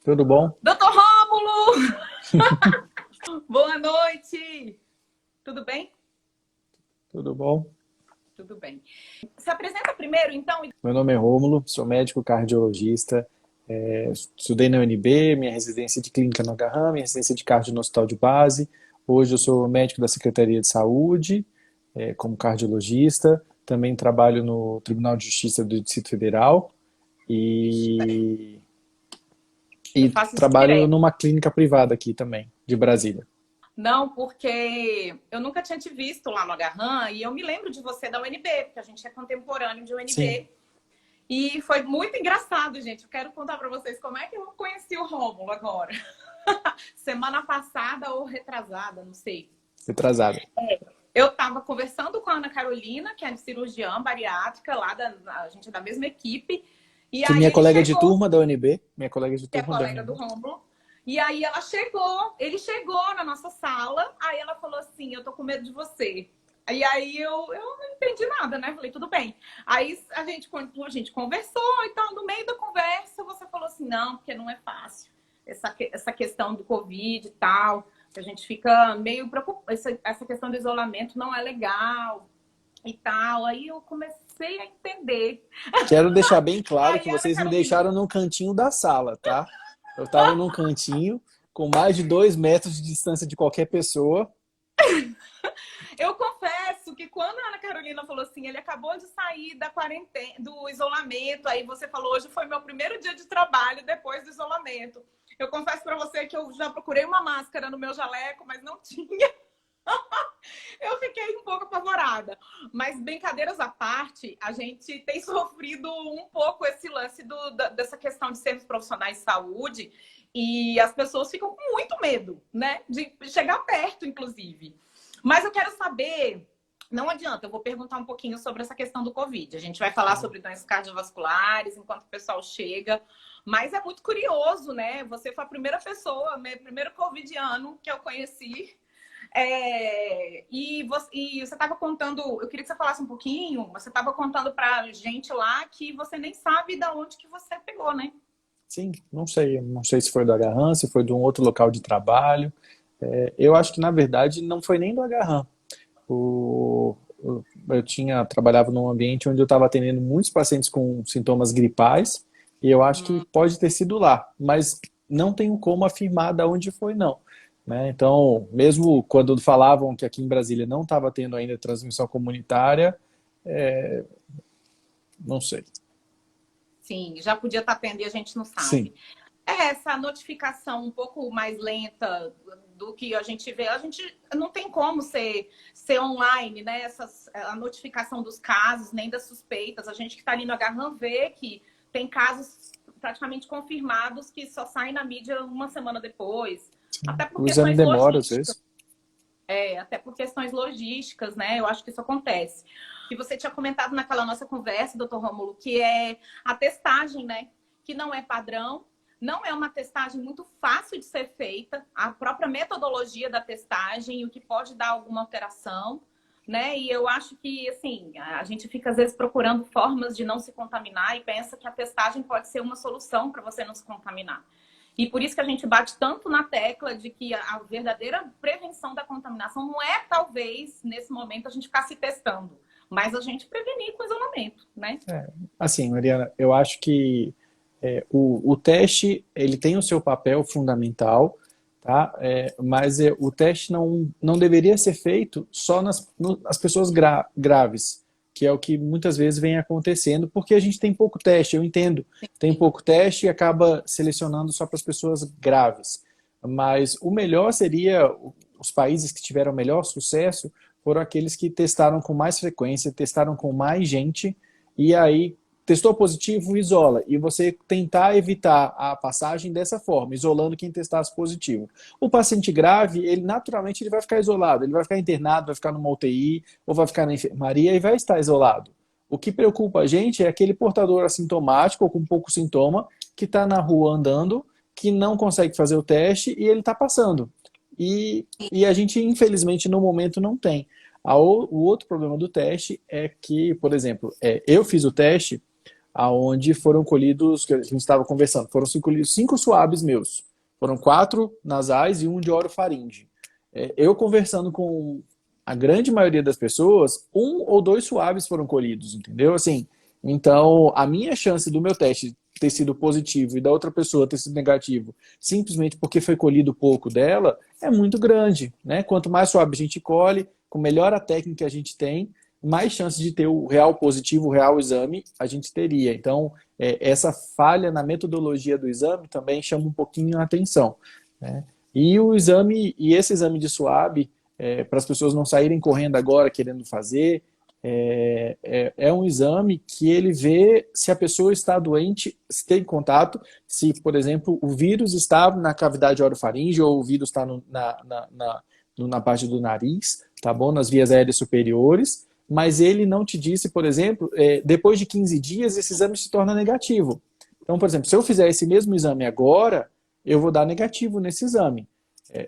Tudo bom? Doutor Rômulo! Boa noite! Tudo bem? Tudo bom? Tudo bem. Se apresenta primeiro, então. Meu nome é Rômulo, sou médico cardiologista, estudei na UNB, minha residência de clínica no Agarram, minha residência de cardio no Hospital de Base. Hoje eu sou médico da Secretaria de Saúde, como cardiologista. Também trabalho no Tribunal de Justiça do Distrito Federal e, Eu e faço isso trabalho direto. numa clínica privada aqui também, de Brasília. Não, porque eu nunca tinha te visto lá no Agarram e eu me lembro de você da UNB, porque a gente é contemporâneo de Sim, UNB. E foi muito engraçado, gente. Eu quero contar para vocês como é que eu conheci o Rômulo agora. Semana passada ou retrasada, não sei. retrasado. Eu estava conversando com a Ana Carolina, que é cirurgiã bariátrica, a gente é da mesma equipe. E Que aí minha ele colega de chegou, turma da UNB, minha colega de que é turma da colega do UNB. Rômulo. E aí ele chegou na nossa sala, aí ela falou assim, eu tô com medo de você. E aí eu não entendi nada, né? Falei, tudo bem. Aí a gente conversou e tal, no meio da conversa você falou assim, não, porque não é fácil. Essa questão do Covid e tal, a gente fica meio preocupado, essa questão do isolamento não é legal e tal. Aí eu comecei a entender. Quero deixar bem claro Aí que a Ana vocês me Carolina, deixaram num cantinho da sala, tá? Eu estava num cantinho com mais de 2 metros de distância de qualquer pessoa. eu confesso que quando a Ana Carolina falou assim, ele acabou de sair da quarentena, do isolamento, aí você falou, hoje foi meu primeiro dia de trabalho depois do isolamento. Eu confesso para você que eu já procurei uma máscara no meu jaleco, mas não tinha. Eu fiquei um pouco apavorada. Mas brincadeiras à parte, a gente tem sofrido um pouco esse lance dessa questão de sermos profissionais de saúde e as pessoas ficam com muito medo, né? De chegar perto, inclusive. Mas eu quero saber, não adianta, eu vou perguntar um pouquinho sobre essa questão do Covid. A gente vai falar sobre doenças cardiovasculares enquanto o pessoal chega. Mas é muito curioso, né? Você foi a primeira pessoa, primeiro covidiano que eu conheci. E você estava contando, eu queria que você falasse um pouquinho, você estava contando para gente lá que você nem sabe de onde que você pegou, né? Sim, não sei se foi do Agarram, se foi de um outro local de trabalho. Eu acho que, na verdade, não foi nem do Agarram. Eu trabalhava num ambiente onde eu estava atendendo muitos pacientes com sintomas gripais, e eu acho que pode ter sido lá, mas não tenho como afirmar de onde foi, não. Né? Então, mesmo quando falavam que aqui em Brasília não estava tendo ainda transmissão comunitária, não sei. Sim, já podia estar tendo e a gente não Sim, sabe. É essa notificação um pouco mais lenta do que a gente vê. A gente não tem como ser online, né? A notificação dos casos, nem das suspeitas. A gente que está ali no Agarram vê que tem casos praticamente confirmados que só saem na mídia uma semana depois. Até por o exame questões demora às logísticas. vezes. Até por questões logísticas, né? Eu acho que isso acontece. E você tinha comentado naquela nossa conversa, doutor Rômulo, que é a testagem, né? Que não é padrão, não é uma testagem muito fácil de ser feita, a própria metodologia da testagem, o que pode dar alguma alteração, né? E eu acho que, assim, a gente fica às vezes procurando formas de não se contaminar e pensa que a testagem pode ser uma solução para você não se contaminar. E por isso que a gente bate tanto na tecla de que a verdadeira prevenção da contaminação não é, talvez, nesse momento, a gente ficar se testando, mas a gente prevenir com isolamento, né? Assim, Mariana, eu acho que o teste ele tem o seu papel fundamental, tá? Mas o teste não deveria ser feito só nas pessoas graves, que é o que muitas vezes vem acontecendo, porque a gente tem pouco teste, eu entendo. Tem Sim. pouco teste e acaba selecionando só para as pessoas graves. Mas o melhor seria, os países que tiveram melhor sucesso foram aqueles que testaram com mais frequência, testaram com mais gente, e aí testou positivo, isola. E você tentar evitar a passagem dessa forma, isolando quem testasse positivo. O paciente grave, ele naturalmente ele vai ficar isolado, ele vai ficar internado, vai ficar numa UTI, ou vai ficar na enfermaria e vai estar isolado. O que preocupa a gente é aquele portador assintomático ou com pouco sintoma que está na rua andando, que não consegue fazer o teste e ele está passando. E a gente, infelizmente, no momento não tem. O outro problema do teste é que, por exemplo, eu fiz o teste, aonde foram colhidos, que a gente estava conversando, foram colhidos 5 swabs meus. Foram 4 nasais e 1 de orofaringe. Eu conversando com a grande maioria das pessoas, 1 ou 2 swabs foram colhidos, entendeu? Assim, então, a minha chance do meu teste ter sido positivo e da outra pessoa ter sido negativo, simplesmente porque foi colhido pouco dela, é muito grande, né? Quanto mais swab a gente colhe, com melhor a técnica que a gente tem, mais chance de ter o real positivo, o real exame, a gente teria. Então, essa falha na metodologia do exame também chama um pouquinho a atenção, né? E o exame, e esse exame de swab, para as pessoas não saírem correndo agora querendo fazer, é um exame que ele vê se a pessoa está doente, se tem contato, se, por exemplo, o vírus está na cavidade orofaringe ou o vírus está na parte do nariz, tá bom? Nas vias aéreas superiores, mas ele não te disse, por exemplo, depois de 15 dias esse exame se torna negativo. Então, por exemplo, se eu fizer esse mesmo exame agora, eu vou dar negativo nesse exame.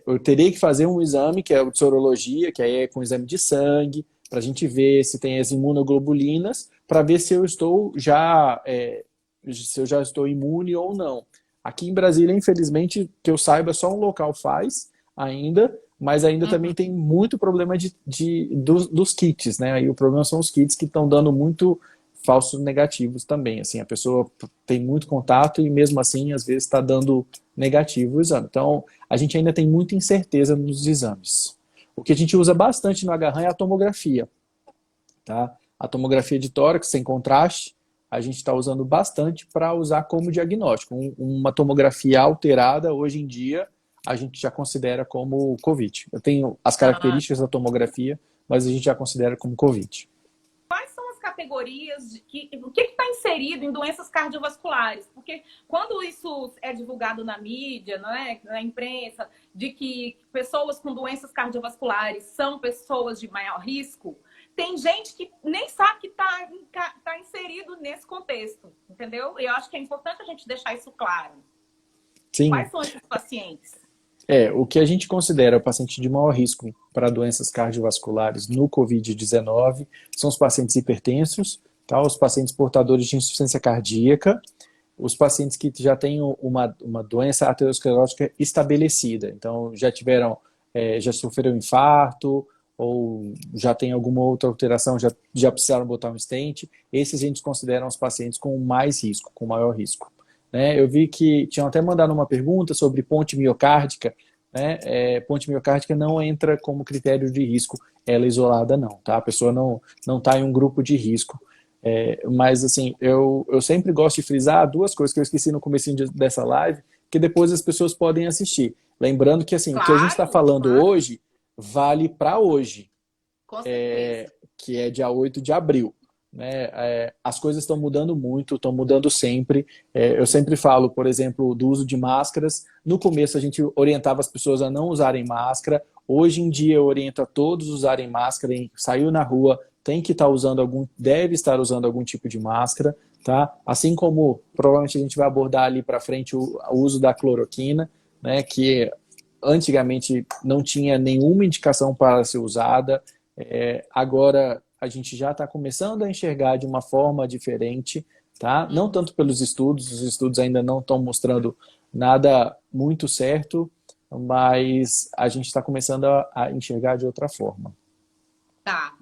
Eu terei que fazer um exame que é o de sorologia, que aí é com exame de sangue, para a gente ver se tem as imunoglobulinas, para ver se eu estou se eu já estou imune ou não. Aqui em Brasília, infelizmente, que eu saiba, só um local faz ainda, mas ainda também tem muito problema dos kits, né? Aí o problema são os kits que estão dando muito falsos negativos também. Assim, a pessoa tem muito contato e mesmo assim, às vezes, está dando negativo o exame. Então, a gente ainda tem muita incerteza nos exames. O que a gente usa bastante no agarram é a tomografia, tá? A tomografia de tórax sem contraste, a gente está usando bastante para usar como diagnóstico. Uma tomografia alterada, hoje em dia, a gente já considera como COVID. Eu tenho as características da tomografia, mas a gente já considera como COVID. Quais são as categorias, o que está inserido em doenças cardiovasculares? Porque quando isso é divulgado na mídia, não é? Na imprensa, de que pessoas com doenças cardiovasculares são pessoas de maior risco, tem gente que nem sabe que está inserido nesse contexto, entendeu? E eu acho que é importante a gente deixar isso claro. Sim. Quais são esses pacientes? O que a gente considera o paciente de maior risco para doenças cardiovasculares no COVID-19 são os pacientes hipertensos, tá? Os pacientes portadores de insuficiência cardíaca, os pacientes que já têm uma doença aterosclerótica estabelecida, então já sofreram infarto ou já tem alguma outra alteração, já precisaram botar um stent, esses a gente considera os pacientes com mais risco, com maior risco. Eu vi que tinham até mandado uma pergunta sobre ponte miocárdica, né? Ponte miocárdica não entra como critério de risco, ela isolada não, tá? A pessoa não está em um grupo de risco. Mas assim, eu sempre gosto de frisar 2 coisas que eu esqueci no começo dessa live, que depois as pessoas podem assistir. Lembrando que assim, Claro, o que a gente está falando hoje, vale para hoje, com certeza. que é dia 8 de abril. As coisas estão mudando muito, estão mudando sempre. Eu sempre falo, por exemplo, do uso de máscaras. No começo a gente orientava as pessoas a não usarem máscara. Hoje em dia eu oriento a todos usarem máscara. Saiu na rua, tem que estar deve estar usando algum tipo de máscara, tá? Assim como provavelmente a gente vai abordar ali para frente o uso da cloroquina, né? Que antigamente não tinha nenhuma indicação para ser usada. Agora a gente já está começando a enxergar de uma forma diferente, tá? Não tanto pelos estudos, os estudos ainda não estão mostrando nada muito certo, mas a gente está começando a enxergar de outra forma. Tá.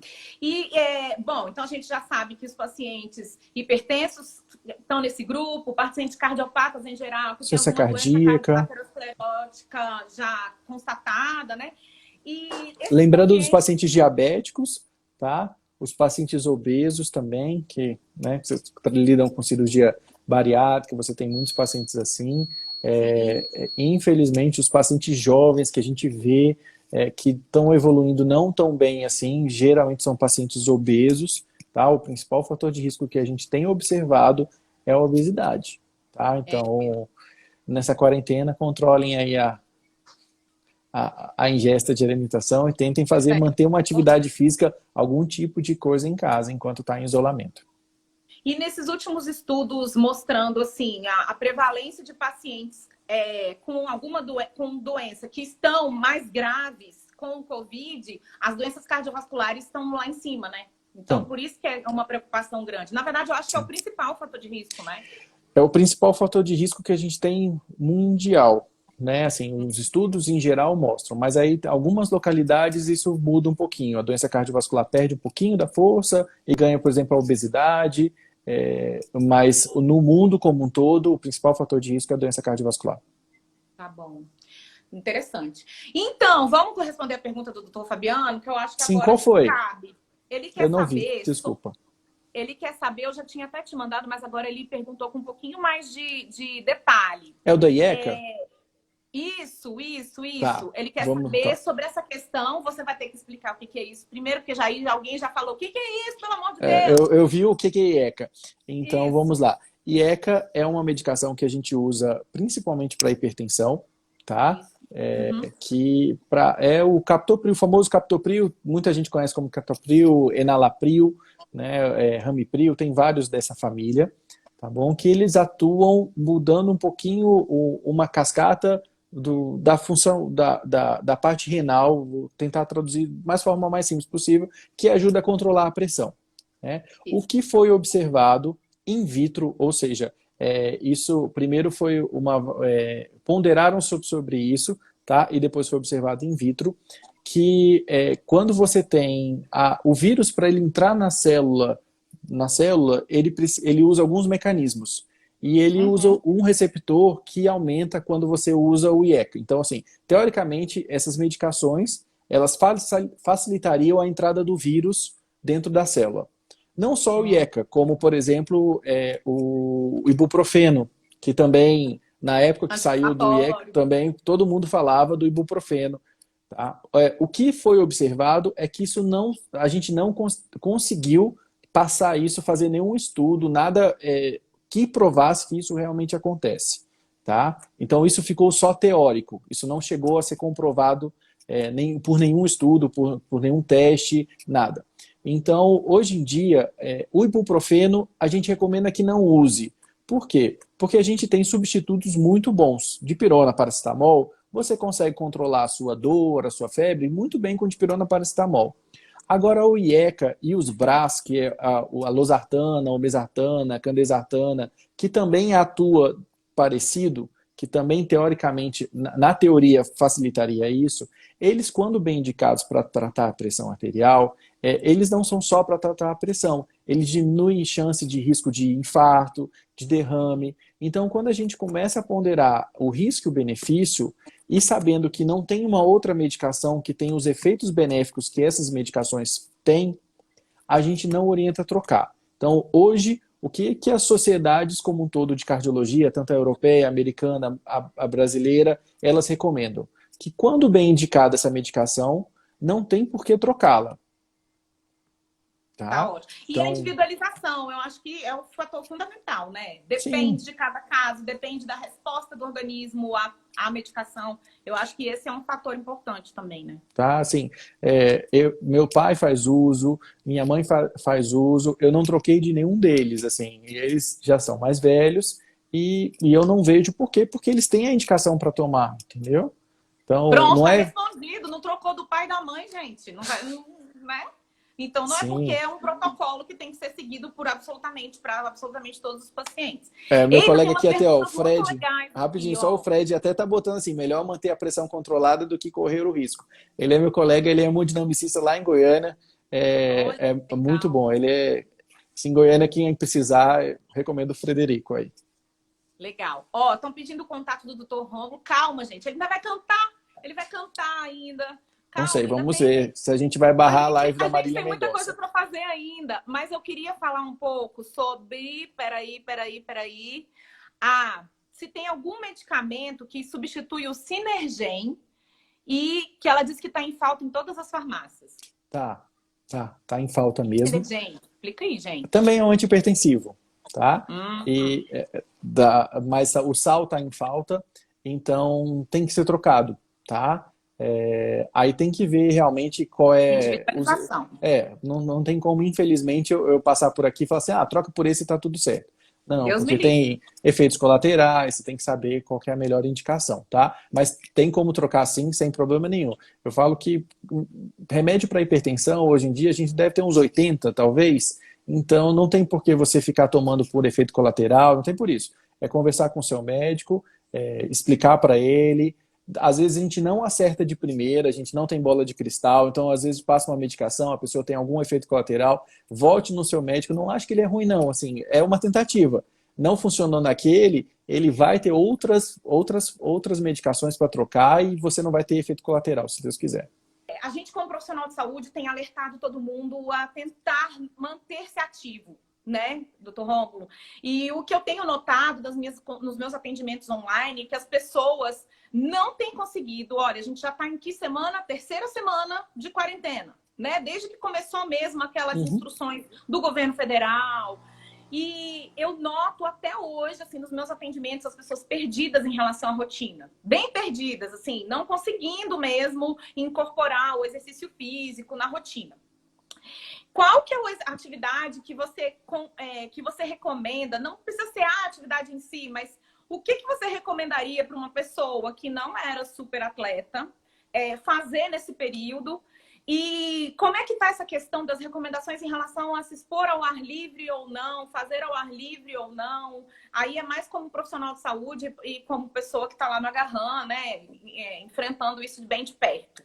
E, bom, então a gente já sabe que os pacientes hipertensos estão nesse grupo, pacientes cardiopatas em geral, que tem alguma cardíaca, doença aterosclerótica já constatada, né? E lembrando dos pacientes diabéticos, tá? Os pacientes obesos também, que lidam com cirurgia bariátrica, você tem muitos pacientes assim. Infelizmente, os pacientes jovens que a gente vê que estão evoluindo não tão bem assim, geralmente são pacientes obesos, tá? O principal fator de risco que a gente tem observado é a obesidade, tá? Então, nessa quarentena, controlem aí a ingesta de alimentação e tentem manter uma atividade física, algum tipo de coisa em casa, enquanto está em isolamento. E nesses últimos estudos mostrando assim, a prevalência de pacientes com com doença que estão mais graves com o Covid, as doenças cardiovasculares estão lá em cima, né? Então, por isso que é uma preocupação grande. Na verdade, eu acho que é o principal fator de risco, né? É o principal fator de risco que a gente tem mundial, né? Assim, os estudos em geral mostram, mas aí algumas localidades isso muda um pouquinho. A doença cardiovascular perde um pouquinho da força e ganha, por exemplo, a obesidade, mas no mundo como um todo, o principal fator de risco é a doença cardiovascular. Tá bom. Interessante. Então, vamos responder a pergunta do doutor Fabiano, que eu acho que Sim, agora qual foi? cabe. Ele Eu quer não vi, saber. desculpa. Ele quer saber, eu já tinha até te mandado, mas agora ele perguntou com um pouquinho mais de detalhe. É o da IECA? Isso. Tá, Ele quer vamos, saber tá. sobre essa questão. Você vai ter que explicar o que é isso. Primeiro, porque alguém já falou, o que é isso, pelo amor de Deus? Eu vi o que é IECA. Então, vamos Isso. lá. IECA é uma medicação que a gente usa principalmente para hipertensão, tá? É o captopril, o famoso captopril, muita gente conhece como captopril, enalapril, né, ramipril, tem vários dessa família, tá bom? Que eles atuam mudando um pouquinho uma cascata da função da parte renal, vou tentar traduzir mais forma mais simples possível, que ajuda a controlar a pressão, né? O que foi observado in vitro, ou seja, isso primeiro foi ponderaram sobre isso, tá? E depois foi observado in vitro que quando você tem o vírus para ele entrar na célula ele usa alguns mecanismos e ele usa um receptor que aumenta quando você usa o IECA. Então, assim, teoricamente, essas medicações elas facilitariam a entrada do vírus dentro da célula. Não só o IECA, como, por exemplo, o ibuprofeno, que também, na época que saiu do IECA, também todo mundo falava do ibuprofeno. Tá? O que foi observado é que a gente não conseguiu passar isso, fazer nenhum estudo, nada que provasse que isso realmente acontece. Tá? Então, isso ficou só teórico, isso não chegou a ser comprovado nem por nenhum estudo, por nenhum teste, nada. Então, hoje em dia, o ibuprofeno a gente recomenda que não use. Por quê? Porque a gente tem substitutos muito bons. Dipirona, paracetamol, você consegue controlar a sua dor, a sua febre, muito bem com dipirona, paracetamol. Agora, o IECA e os BRAS, que é a losartana, a mesartana, a candesartana, que também atua parecido, que também, teoricamente, na teoria, facilitaria isso, eles, quando bem indicados para tratar a pressão arterial, eles não são só para tratar a pressão, eles diminuem chance de risco de infarto, de derrame. Então, quando a gente começa a ponderar o risco e o benefício, e sabendo que não tem uma outra medicação que tem os efeitos benéficos que essas medicações têm, a gente não orienta a trocar. Então, hoje, o que as sociedades como um todo de cardiologia, tanto a europeia, a americana, a brasileira, elas recomendam? Que quando bem indicada essa medicação, não tem por que trocá-la. Tá ótimo. E então, a individualização, eu acho que é o fator fundamental, né? Depende de cada caso, depende da resposta do organismo à medicação. Eu acho que esse é um fator importante também, né? Tá, assim, meu pai faz uso, minha mãe faz uso, eu não troquei de nenhum deles, assim, eles já são mais velhos e eu não vejo por quê, porque eles têm a indicação para tomar, entendeu? Então, pronto, não tá é respondido, não trocou do pai e da mãe, gente, não vai, né? Então, não Sim. é porque é um protocolo que tem que ser seguido para absolutamente todos os pacientes. Meu colega aqui até, o Fred, rapidinho, só o Fred até tá botando assim, melhor manter a pressão controlada do que correr o risco. Ele é meu colega, ele é hemodinamicista lá em Goiânia, muito bom. Ele é, assim, em Goiânia, quem precisar, recomendo o Frederico aí. Legal. Estão pedindo o contato do Dr. Rômulo. Calma, gente, ele ainda vai cantar ainda. Não sei, vamos ver se a gente vai barrar a live da Marília Mendonça. A gente tem muita Mendonça. coisa para fazer ainda, mas eu queria falar um pouco sobre... Peraí. Se tem algum medicamento que substitui o Sinergem e que ela diz que está em falta em todas as farmácias. Tá em falta mesmo. Sinergem, explica aí, gente. Também é um antihipertensivo, tá? Mas o sal está em falta, então tem que ser trocado, tá? Aí tem que ver realmente qual é... Não tem como, infelizmente, eu passar por aqui e falar assim, troca por esse e tá tudo certo. Não, Deus me porque livre. tem efeitos colaterais, você tem que saber qual que é a melhor indicação, tá? Mas tem como trocar sim, sem problema nenhum. Eu falo que remédio para hipertensão, hoje em dia, a gente deve ter uns 80, talvez. Então, não tem por que você ficar tomando por efeito colateral, não tem por isso. É conversar com o seu médico, explicar para ele. Às vezes a gente não acerta de primeira, a gente não tem bola de cristal, então às vezes passa uma medicação, a pessoa tem algum efeito colateral, volte no seu médico, não acho que ele é ruim não, assim, é uma tentativa. Não funcionou naquele, ele vai ter outras medicações para trocar e você não vai ter efeito colateral, se Deus quiser. A gente, como profissional de saúde, tem alertado todo mundo a tentar manter-se ativo, né, doutor Rômulo? E o que eu tenho notado nos meus atendimentos online é que as pessoas não têm conseguido. Olha, a gente já está em que semana? Terceira semana de quarentena, né? Desde que começou mesmo aquelas instruções do governo federal. E eu noto até hoje, assim, nos meus atendimentos, as pessoas perdidas em relação à rotina. Bem perdidas, assim, não conseguindo mesmo incorporar o exercício físico na rotina. Qual que é a atividade que você recomenda? Não precisa ser a atividade em si, mas o que você recomendaria para uma pessoa que não era super atleta fazer nesse período? E como é que está essa questão das recomendações em relação a se expor ao ar livre ou não, fazer ao ar livre ou não? Aí é mais como profissional de saúde e como pessoa que está lá no agarrão, né? Enfrentando isso bem de perto.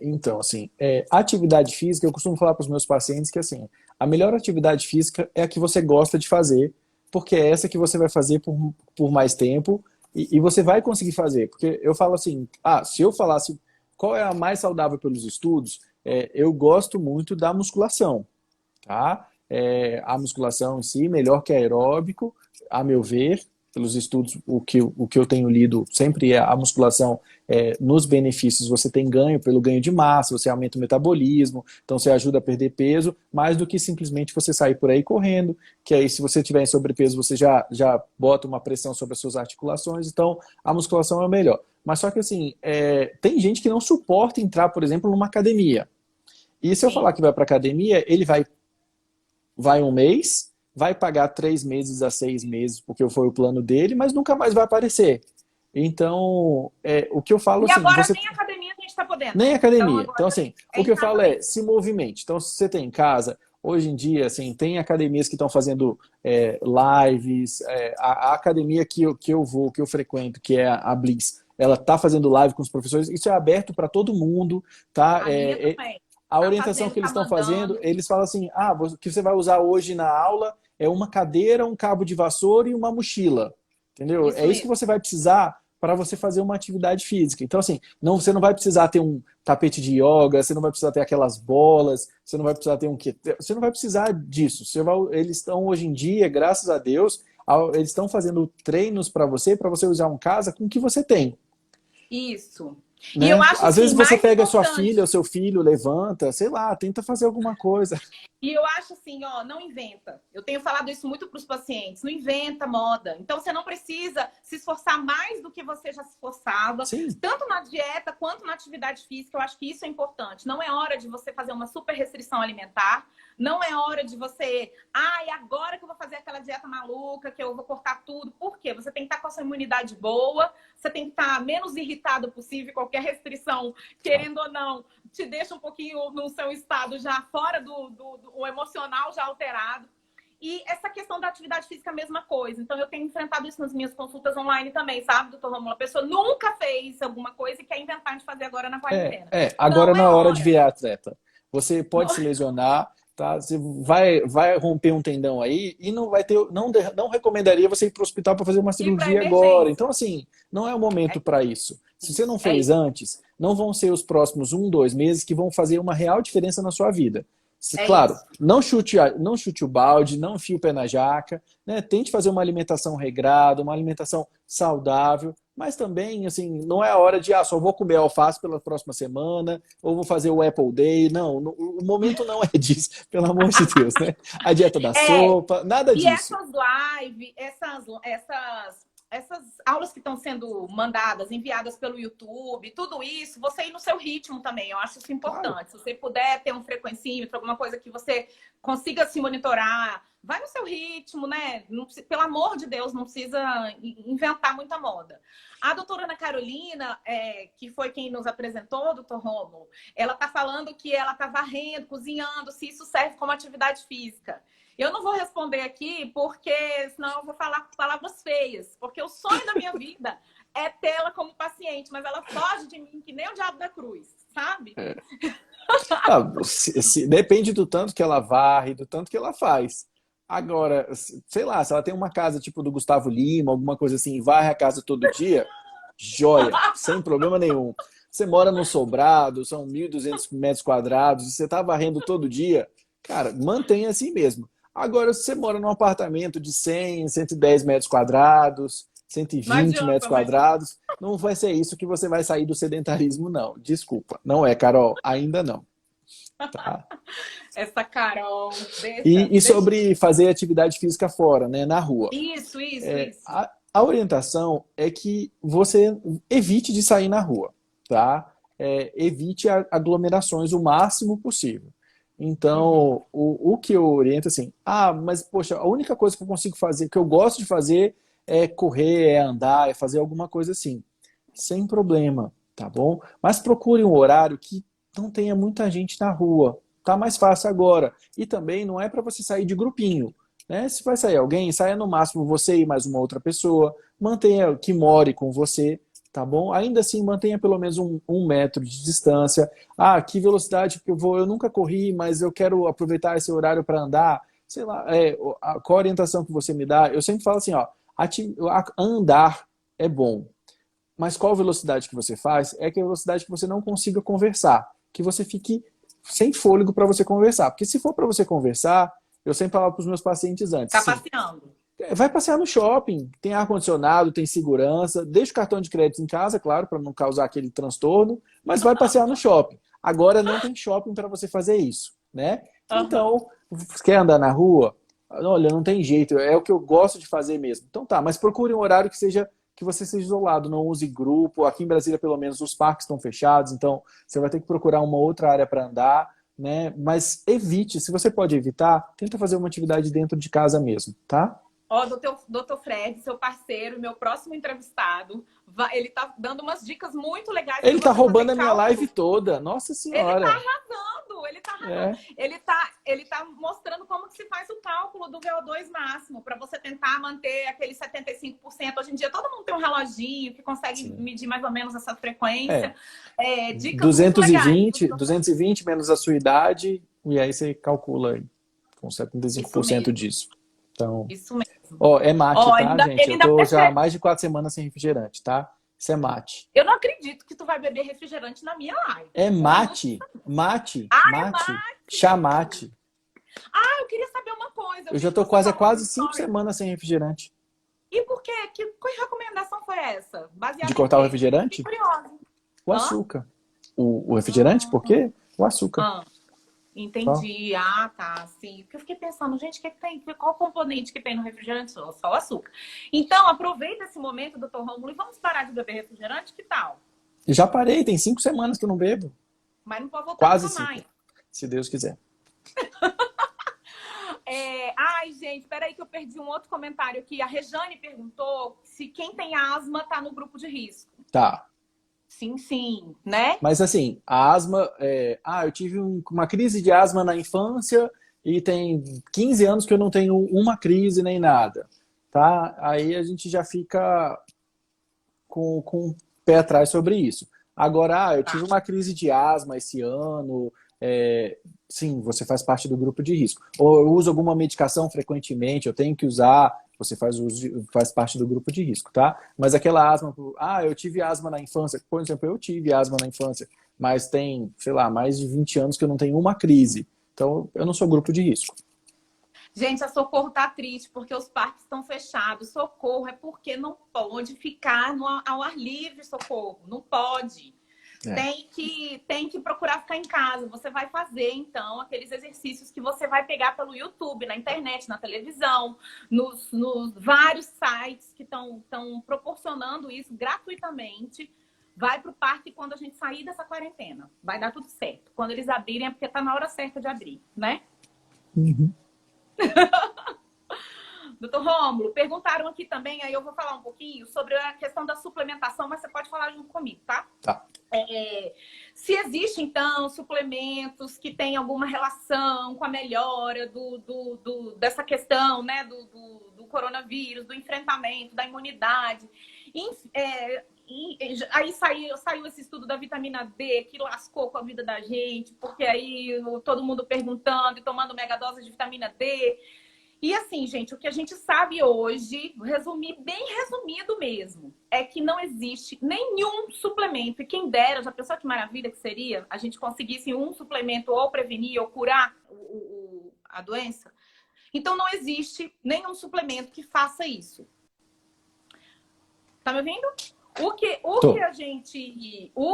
Então, assim, atividade física, eu costumo falar para os meus pacientes que, assim, a melhor atividade física é a que você gosta de fazer, porque é essa que você vai fazer por mais tempo e você vai conseguir fazer. Porque eu falo assim, se eu falasse qual é a mais saudável pelos estudos, eu gosto muito da musculação, tá? A musculação em si, melhor que aeróbico, a meu ver, pelos estudos, o que eu tenho lido sempre é a musculação, nos benefícios, você tem ganho pelo ganho de massa, você aumenta o metabolismo, então você ajuda a perder peso, mais do que simplesmente você sair por aí correndo, que aí se você tiver em sobrepeso, você já bota uma pressão sobre as suas articulações, então a musculação é o melhor. Mas só que assim, tem gente que não suporta entrar, por exemplo, numa academia. E se eu falar que vai para academia, ele vai um mês, vai pagar 3 meses a 6 meses, porque foi o plano dele, mas nunca mais vai aparecer. Então, o que eu falo E assim... agora nem academia a gente está podendo, Nem né? Então, academia. agora Então, assim, o que eu falo se movimente. Então, se você tem em casa, hoje em dia, assim, tem academias que estão fazendo lives, a academia que eu vou, que eu frequento, que é a Bliss, ela está fazendo live com os professores, isso é aberto para todo mundo, tá? A minha também. A Tá orientação fazendo, que eles tá estão fazendo, mandando. eles falam assim, o que você vai usar hoje na aula é uma cadeira, um cabo de vassoura e uma mochila, entendeu? Isso É isso que mesmo. você vai precisar para você fazer uma atividade física. Então, assim, você não vai precisar ter um tapete de yoga, você não vai precisar ter aquelas bolas, você não vai precisar ter você não vai precisar disso. Eles estão hoje em dia, graças a Deus, eles estão fazendo treinos para você usar em casa com o que você tem. Isso. E eu Né? acho Às assim, vezes você mais pega a sua filha, importante. o seu filho, levanta, sei lá, tenta fazer alguma coisa. E eu acho assim, ó, não inventa. Eu tenho falado isso muito para os pacientes. Não inventa moda. Então você não precisa se esforçar mais do que você já se esforçava, Sim. tanto na dieta quanto na atividade física. Eu acho que isso é importante. Não é hora de você fazer uma super restrição alimentar. Não é hora de você, e agora que eu vou fazer aquela dieta maluca, que eu vou cortar tudo. Por quê? Você tem que estar com a sua imunidade boa, você tem que estar menos irritado possível. Qualquer restrição, querendo ou não, te deixa um pouquinho no seu estado já fora do emocional já alterado. E essa questão da atividade física é a mesma coisa. Então, eu tenho enfrentado isso nas minhas consultas online também, sabe, doutor Rômulo? A pessoa nunca fez alguma coisa e quer inventar de fazer agora na quarentena. Agora Não é na hora de hora. virar atleta. Você pode se lesionar, tá? Você vai romper um tendão aí e não vai ter, não recomendaria você ir para o hospital para fazer uma Ir para cirurgia agora. emergência. Então, assim, não é o momento para isso. Se você não É fez isso. antes, não vão ser os próximos 1, 2 meses que vão fazer uma real diferença na sua vida. É Claro, isso. não chute o balde, não enfie o pé na jaca, né? Tente fazer uma alimentação regrada, uma alimentação saudável, mas também, assim, não é a hora de, só vou comer alface pela próxima semana, ou vou fazer o Apple Day. Não, o momento não é disso, pelo amor de Deus, né? A dieta da sopa, nada E disso. essas lives, essas aulas que estão sendo mandadas, enviadas pelo YouTube, tudo isso, você ir no seu ritmo também. Eu acho isso importante. Claro. Se você puder ter um frequencímetro, alguma coisa que você consiga se monitorar, vai no seu ritmo, né? Não, pelo amor de Deus, não precisa inventar muita moda. A doutora Ana Carolina, que foi quem nos apresentou, doutor Rômulo, ela tá falando que ela tá varrendo, cozinhando, se isso serve como atividade física. Eu não vou responder aqui, porque senão eu vou falar palavras feias. Porque o sonho da minha vida é tê-la como paciente, mas ela foge de mim que nem o diabo da cruz, sabe? Depende do tanto que ela varre, do tanto que ela faz. Agora, sei lá, se ela tem uma casa tipo do Gustavo Lima, alguma coisa assim, e varre a casa todo dia, joia, sem problema nenhum. Você mora no sobrado, são 1.200 metros quadrados, e você tá varrendo todo dia, cara, mantenha assim mesmo. Agora, se você mora num apartamento de 100, 110 metros quadrados, 120 metros quadrados, não vai ser isso que você vai sair do sedentarismo, não. Desculpa. Não é, Carol? Ainda não. Tá? Essa Carol. E sobre fazer atividade física fora, né, na rua. Isso. A orientação é que você evite de sair na rua, tá? Evite aglomerações o máximo possível. Então, o que eu oriento assim, mas poxa, a única coisa que eu consigo fazer, que eu gosto de fazer é correr, é andar, é fazer alguma coisa assim. Sem problema, tá bom? Mas procure um horário que não tenha muita gente na rua. Tá mais fácil agora. E também não é para você sair de grupinho, né? Se vai sair alguém, saia no máximo você e mais uma outra pessoa. Mantenha que more com você, tá bom? Ainda assim, mantenha pelo menos um metro de distância. Que velocidade que eu vou? Eu nunca corri, mas eu quero aproveitar esse horário para andar. Sei lá, qual a orientação que você me dá? Eu sempre falo assim, andar é bom. Mas qual velocidade que você faz? É que a velocidade que você não consiga conversar. Que você fique sem fôlego para você conversar. Porque se for para você conversar, eu sempre falo para os meus pacientes antes. Tá passeando. Vai passear no shopping. Tem ar-condicionado, tem segurança. Deixa o cartão de crédito em casa, claro, para não causar aquele transtorno. Mas vai passear no shopping. Agora não tem shopping para você fazer isso, né? Então, você quer andar na rua? Olha, não tem jeito. É o que eu gosto de fazer mesmo. Então tá, mas procure um horário que você seja isolado, não use grupo. Aqui em Brasília, pelo menos, os parques estão fechados, então você vai ter que procurar uma outra área para andar, né? Mas evite, se você pode evitar, tenta fazer uma atividade dentro de casa mesmo, tá? Doutor Fred, seu parceiro, meu próximo entrevistado, ele tá dando umas dicas muito legais. Ele tá roubando a minha live toda, nossa senhora. Ele tá arrasando. Ele tá mostrando como que se faz o cálculo do VO2 máximo, para você tentar manter aquele 75%. Hoje em dia todo mundo tem um reloginho que consegue medir mais ou menos essa frequência. Dicas 220 menos a sua idade, e aí você calcula aí, com 75% disso. Então, isso mesmo. É mate, tá, gente? Eu tô já há mais de 4 semanas sem refrigerante, tá? Isso é mate. Eu não acredito que tu vai beber refrigerante na minha live. É mate. Mate. Chá mate. Eu queria saber uma coisa. Eu já tô quase 5 semanas sem refrigerante. E por quê? Que recomendação foi essa? Baseada de cortar o refrigerante? Curiosa. O açúcar. O refrigerante, por quê? O açúcar. Entendi. Tá. Sim. Porque eu fiquei pensando, gente, qual componente que tem no refrigerante? Só o açúcar. Então, aproveita esse momento, doutor Rômulo, e vamos parar de beber refrigerante? Que tal? Já parei, tem 5 semanas que eu não bebo. Mas não pode voltar quase a tomar. 5, se Deus quiser. Gente, peraí que eu perdi um outro comentário aqui. A Rejane perguntou se quem tem asma tá no grupo de risco. Tá. Sim, né? Mas assim, a asma... eu tive uma crise de asma na infância e tem 15 anos que eu não tenho uma crise nem nada. Tá? Aí a gente já fica com o pé atrás sobre isso. Agora, eu tive uma crise de asma esse ano... sim, você faz parte do grupo de risco. Ou eu uso alguma medicação frequentemente, eu tenho que usar, você faz parte do grupo de risco, tá? Mas aquela asma, eu tive asma na infância, por exemplo, eu tive asma na infância, mas tem, sei lá, mais de 20 anos que eu não tenho uma crise. Então, eu não sou grupo de risco. Gente, a Socorro tá triste porque os parques estão fechados. Socorro é porque não pode ficar ao ar livre, Socorro. Não pode. Tem que procurar ficar em casa. Você vai fazer, então, aqueles exercícios que você vai pegar pelo YouTube, na internet, na televisão, nos vários sites que estão proporcionando isso gratuitamente. Vai para o parque quando a gente sair dessa quarentena. Vai dar tudo certo. Quando eles abrirem é porque está na hora certa de abrir, né? Uhum. Doutor Rômulo, perguntaram aqui também, aí eu vou falar um pouquinho sobre a questão da suplementação, mas você pode falar junto comigo, tá? Tá. Se existe, então, suplementos que têm alguma relação com a melhora dessa questão, né, do coronavírus, do enfrentamento, da imunidade. Aí saiu esse estudo da vitamina D, que lascou com a vida da gente, porque aí todo mundo perguntando e tomando megadose de vitamina D. E assim, gente, o que a gente sabe hoje, bem resumido mesmo, é que não existe nenhum suplemento. E quem dera, já pensou que maravilha que seria a gente conseguisse um suplemento ou prevenir ou curar a doença? Então não existe nenhum suplemento que faça isso. Tá me ouvindo? O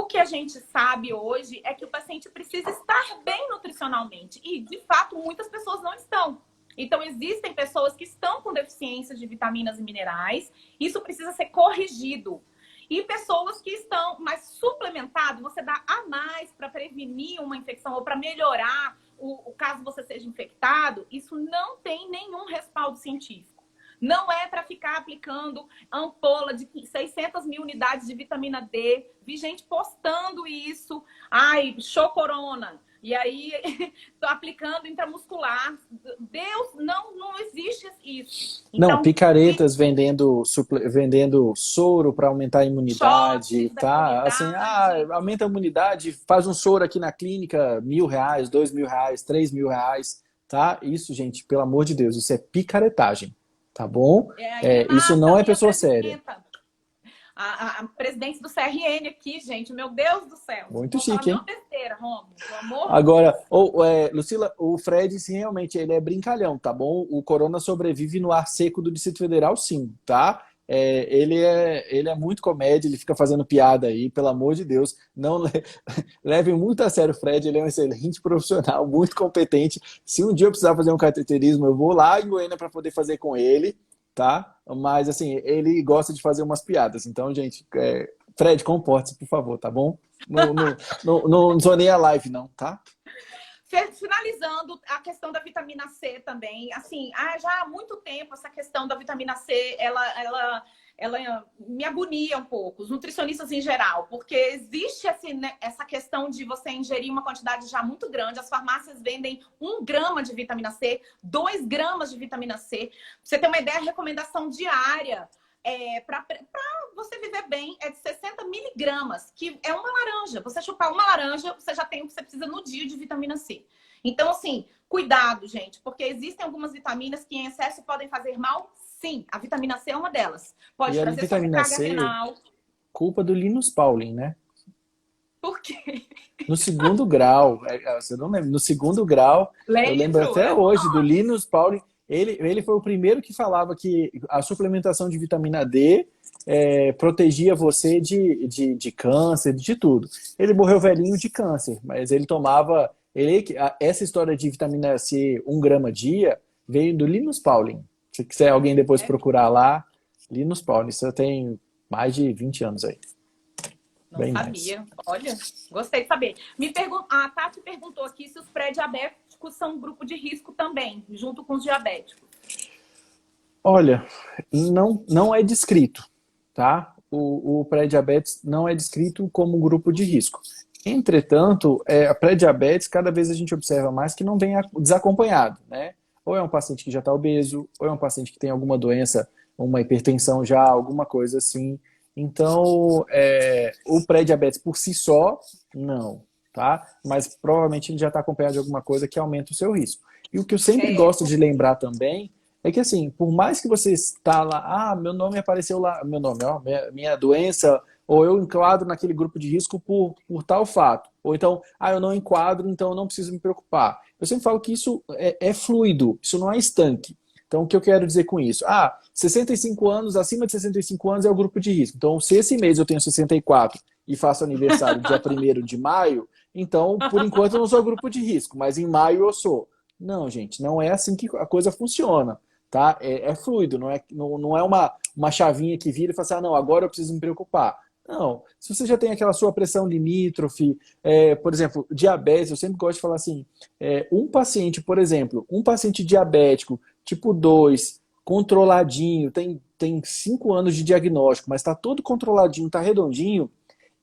que a gente sabe hoje é que o paciente precisa estar bem nutricionalmente. E, de fato, muitas pessoas não estão. Então, existem pessoas que estão com deficiências de vitaminas e minerais. Isso precisa ser corrigido. E pessoas que estão mais suplementadas, você dá a mais para prevenir uma infecção ou para melhorar o caso você seja infectado, isso não tem nenhum respaldo científico. Não é para ficar aplicando ampola de 600 mil unidades de vitamina D. Vi gente postando isso. Ai, show corona. E aí, tô aplicando intramuscular. Deus, não existe isso. Então, não, picaretas vendendo soro para aumentar a imunidade, tá? Assim, aumenta a imunidade, faz um soro aqui na clínica, R$1.000, R$2.000, R$3.000, tá? Isso, gente, pelo amor de Deus, isso é picaretagem, tá bom? Isso não é pessoa séria. A presidente do CRN aqui, gente, meu Deus do céu. Muito chique, hein? Besteira, Rômulo, pelo amor. Agora, Lucila, o Fred, sim, realmente, ele é brincalhão, tá bom? O corona sobrevive no ar seco do Distrito Federal, sim, tá? Ele é muito comédia, ele fica fazendo piada aí, pelo amor de Deus. Não levem muito a sério o Fred, ele é um excelente profissional, muito competente. Se um dia eu precisar fazer um cateterismo, eu vou lá em Goiânia para poder fazer com ele, tá? Mas, assim, ele gosta de fazer umas piadas. Então, gente, Fred, comporte-se, por favor, tá bom? Não zonei a live, não, tá? Finalizando a questão da vitamina C também, assim, já há muito tempo essa questão da vitamina C, ela me agonia um pouco, os nutricionistas em geral, porque existe essa questão de você ingerir uma quantidade já muito grande, as farmácias vendem 1 grama de vitamina C, 2 gramas de vitamina C, pra você ter uma ideia, a recomendação diária para você viver bem é de 60 miligramas, que é uma laranja. Você chupar uma laranja, você já tem o que você precisa no dia de vitamina C. Então, assim, cuidado, gente, porque existem algumas vitaminas que em excesso podem fazer mal, sim. A vitamina C é uma delas. Pode trazer vitamina C, renal. Culpa do Linus Pauling, né? Por quê? No 2º grau, você não lembra? No 2º grau, eu lembro até hoje do Linus Pauling. Ele foi o primeiro que falava que a suplementação de vitamina D protegia você de câncer, de tudo. Ele morreu velhinho de câncer, mas ele tomava... essa história de vitamina C 1 grama dia veio do Linus Pauling. Se quiser alguém depois procurar lá, Linus Pauling. Isso tem mais de 20 anos aí. Não Bem sabia. Mais. Olha, gostei de saber. A Tati perguntou aqui se os pré-diabéticos são um grupo de risco também, junto com os diabéticos. Olha, não é descrito, tá? O pré-diabetes não é descrito como um grupo de risco. Entretanto, a pré-diabetes, cada vez a gente observa mais que não vem desacompanhado, né? Ou é um paciente que já está obeso, ou é um paciente que tem alguma doença, uma hipertensão já, alguma coisa assim. Então, o pré-diabetes por si só, não, tá? Mas provavelmente ele já está acompanhado de alguma coisa que aumenta o seu risco. E o que eu sempre gosto de lembrar também é que, assim, por mais que você está lá, meu nome apareceu lá, minha doença, ou eu enquadro naquele grupo de risco por tal fato. Ou então, eu não enquadro, então eu não preciso me preocupar. Eu sempre falo que isso é fluido, isso não é estanque. Então, o que eu quero dizer com isso? 65 anos, acima de 65 anos é o grupo de risco. Então, se esse mês eu tenho 64 e faço aniversário dia 1º de maio, então, por enquanto, eu não sou grupo de risco, mas em maio eu sou. Não, gente, não é assim que a coisa funciona, tá? É fluido, não é uma chavinha que vira e fala assim, agora eu preciso me preocupar. Não, se você já tem aquela sua pressão limítrofe, por exemplo, diabetes, eu sempre gosto de falar assim, um paciente, por exemplo, um paciente diabético tipo 2, controladinho, tem 5 anos de diagnóstico, mas está todo controladinho, está redondinho,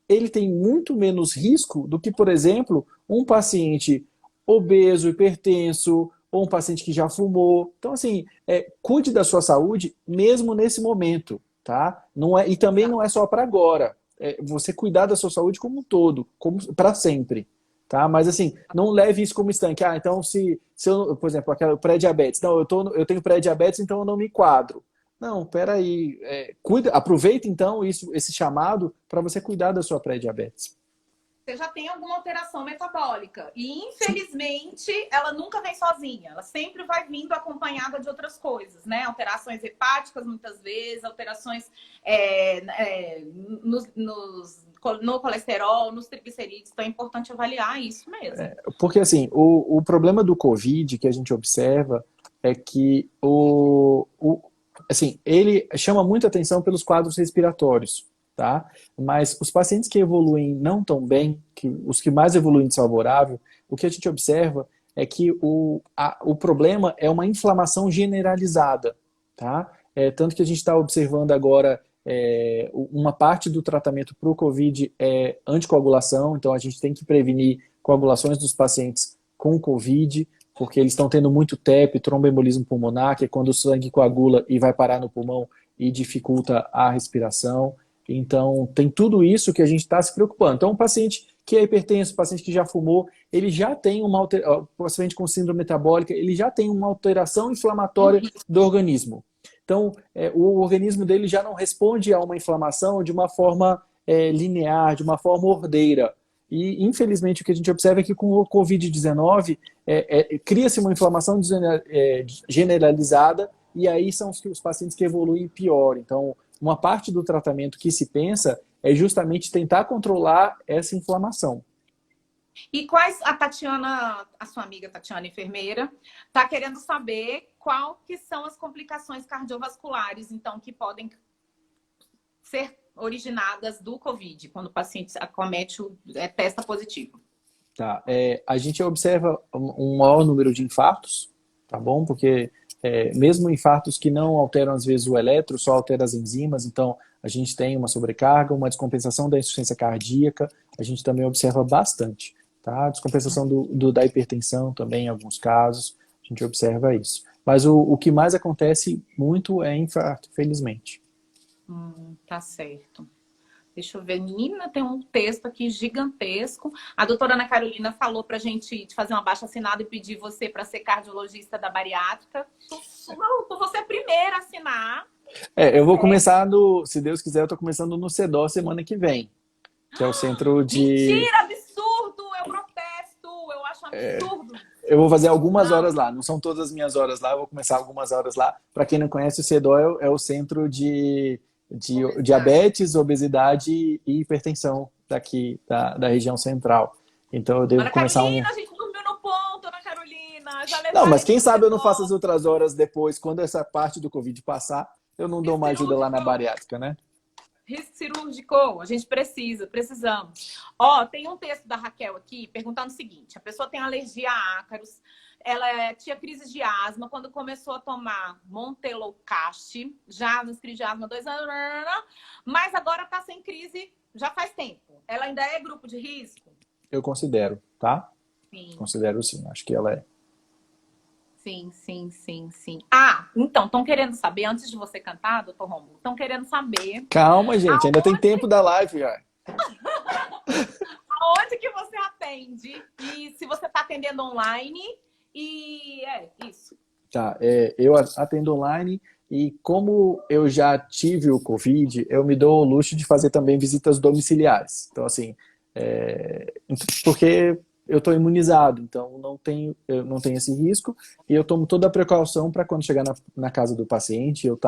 ele tem muito menos risco do que, por exemplo, um paciente obeso, hipertenso, ou um paciente que já fumou. Então, assim, cuide da sua saúde mesmo nesse momento, tá? Não é, e também não é só para agora. Você cuidar da sua saúde como um todo, como para sempre. Tá? Mas assim, não leve isso como estanque. Ah, então se eu, por exemplo, aquela pré-diabetes. Não, eu tenho pré-diabetes, então eu não me enquadro. Não, peraí. Aproveita então esse chamado para você cuidar da sua pré-diabetes. Você já tem alguma alteração metabólica. E, infelizmente, ela nunca vem sozinha. Ela sempre vai vindo acompanhada de outras coisas, né? Alterações hepáticas, muitas vezes, alterações no colesterol, nos triglicerídeos. Então, é importante avaliar isso mesmo. Porque, assim, o problema do COVID que a gente observa é que assim, ele chama muita atenção pelos quadros respiratórios. Tá? Mas os pacientes que evoluem não tão bem, os que mais evoluem desfavorável, o que a gente observa é que o problema é uma inflamação generalizada. Tá? Tanto que a gente está observando agora uma parte do tratamento para o COVID é anticoagulação, então a gente tem que prevenir coagulações dos pacientes com COVID, porque eles estão tendo muito TEP, tromboembolismo pulmonar, que é quando o sangue coagula e vai parar no pulmão e dificulta a respiração. Então, tem tudo isso que a gente está se preocupando. Então, um paciente que é hipertenso, um paciente que já fumou, ele já tem um paciente com síndrome metabólica, ele já tem uma alteração inflamatória do organismo. Então, o organismo dele já não responde a uma inflamação de uma forma linear, de uma forma ordeira. E, infelizmente, o que a gente observa é que com o Covid-19 cria-se uma inflamação generalizada e aí são os pacientes que evoluem pior. Então, uma parte do tratamento que se pensa é justamente tentar controlar essa inflamação. E quais a Tatiana, a sua amiga Tatiana, enfermeira, está querendo saber qual que são as complicações cardiovasculares, então, que podem ser originadas do COVID, quando o paciente acomete testa positivo. Tá. A gente observa um maior número de infartos, tá bom? Porque mesmo infartos que não alteram, às vezes, o eletro, só altera as enzimas, então a gente tem uma sobrecarga, uma descompensação da insuficiência cardíaca, a gente também observa bastante, tá? Descompensação da hipertensão também, em alguns casos, a gente observa isso. Mas o que mais acontece muito é infarto, felizmente. Tá certo. Deixa eu ver. Menina, tem um texto aqui gigantesco. A doutora Ana Carolina falou pra gente fazer uma baixa-assinada e pedir você para ser cardiologista da bariátrica. Você é a primeira a assinar. Eu vou começar se Deus quiser, eu tô começando no CEDO semana que vem. Que é o centro de... Mentira, absurdo! Eu protesto, eu acho um absurdo. Eu vou fazer algumas horas lá. Não são todas as minhas horas lá, eu vou começar algumas horas lá. Para quem não conhece, o CEDO é o centro de diabetes, obesidade e hipertensão daqui da região central. Então eu devo Ana começar Carolina, a gente dormiu no ponto, Ana Carolina. Não, mas quem sabe eu não faço as outras horas depois, quando essa parte do Covid passar, eu não dou uma ajuda lá na bariátrica, né? Risco cirúrgico, a gente precisamos. Tem um texto da Raquel aqui perguntando o seguinte: a pessoa tem alergia a ácaros, ela tinha crises de asma, quando começou a tomar Montelocast, já nas crises de asma 2 anos, mas agora está sem crise já faz tempo. Ela ainda é grupo de risco? Eu considero, tá? Sim. Considero sim, acho que ela é. Sim. Então, estão querendo saber, antes de você cantar, doutor Rômulo, estão querendo saber... Calma, gente, ainda tem tempo da live já. Aonde que você atende? E se você está atendendo online? E isso. Tá, eu atendo online e como eu já tive o Covid, eu me dou o luxo de fazer também visitas domiciliares. Então, assim, porque eu estou imunizado, então eu não tenho esse risco e eu tomo toda a precaução para quando chegar na casa do paciente, eu